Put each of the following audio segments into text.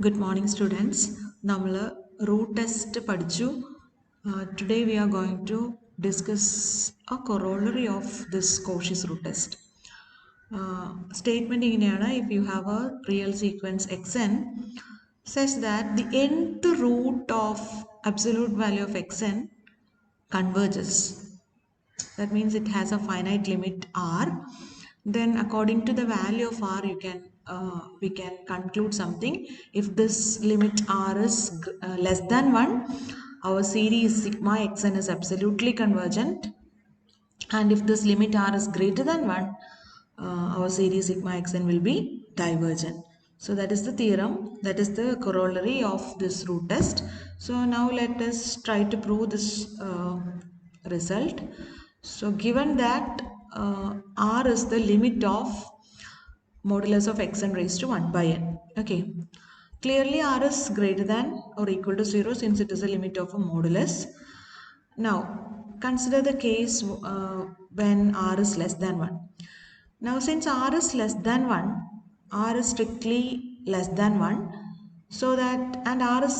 Good morning, students. നമ്മൾ root test പഠിച്ചു. Today we are going to discuss a corollary of this Cauchy's root test. Statement ഇങ്ങനെയാണ്: if you have a real sequence xn such that the nth root of absolute value of xn converges, that means it has a finite limit r, then according to the value of r we can conclude something. If this limit r is less than 1, our series sigma xn is absolutely convergent, and if this limit r is greater than 1, our series sigma xn will be divergent. So that is the theorem, that is the corollary of this root test. So now let us try to prove this result. So given that r is the limit of modulus of xn raised to 1 by n. Okay, clearly r is greater than or equal to 0 since it is a limit of a modulus. Now consider the case when r is less than 1. Now since r is less than 1, r is strictly less than 1, so that, and r is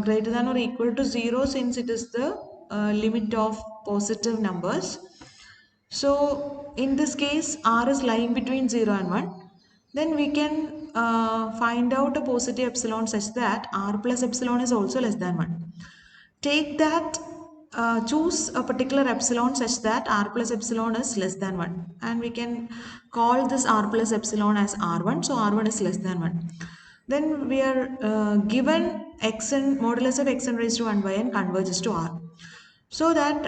greater than or equal to 0 since it is the limit of positive numbers. So in this case r is lying between 0 and 1. Then we can find out a positive epsilon such that r plus epsilon is also less than 1. Take that, choose a particular epsilon such that r plus epsilon is less than 1, and we can call this r plus epsilon as r1. So r1 is less than 1. Then we are given xn, modulus of xn raised to 1 by n converges to r. So that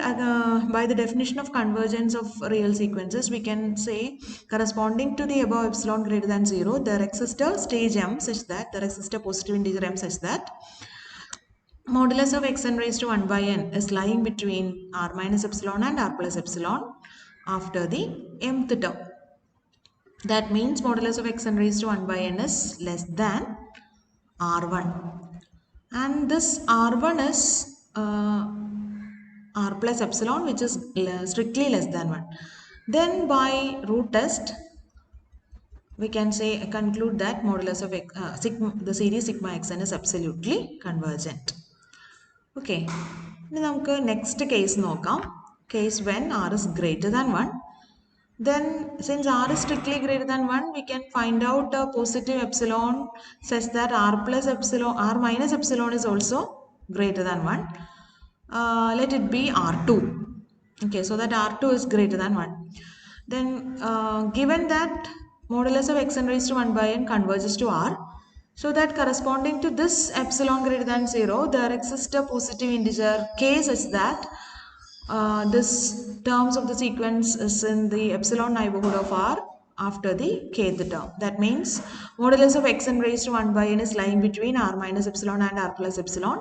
by the definition of convergence of real sequences, we can say corresponding to the above epsilon greater than 0, there exists a stage m such that, there exists a positive integer m such that modulus of xn raised to 1 by n is lying between r minus epsilon and r plus epsilon after the mth term. That means modulus of xn raised to 1 by n is less than r1, and this r1 is r plus epsilon, which is strictly less than 1. Then by root test we can say conclude that modulus of the series sigma xn is absolutely convergent. Okay, ഇനി നമുക്ക് next case നോക്കാം. Case when r is greater than 1. Then since r is strictly greater than 1, we can find out a positive epsilon such that r plus epsilon, r minus epsilon is also greater than 1. Let it be r2. Okay, so that r2 is greater than 1. Then given that modulus of xn raised to 1 by n converges to r, so that corresponding to this epsilon greater than 0, there exists a positive integer k such that this terms of the sequence is in the epsilon neighborhood of r after the kth term. That means modulus of xn raised to 1 by n is lying between r minus epsilon and r plus epsilon,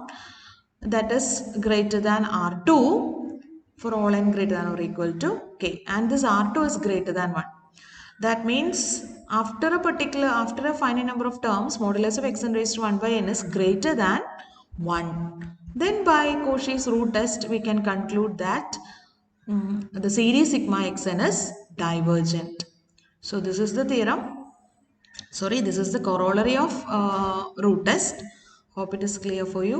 that is greater than r2 for all n greater than or equal to k, and this r2 is greater than 1. That means after a finite number of terms, modulus of xn raised to 1 by n is greater than 1. Then by Cauchy's root test we can conclude that the series sigma xn is divergent. So this is the theorem. Sorry, this is the corollary of root test. Hope it is clear for you.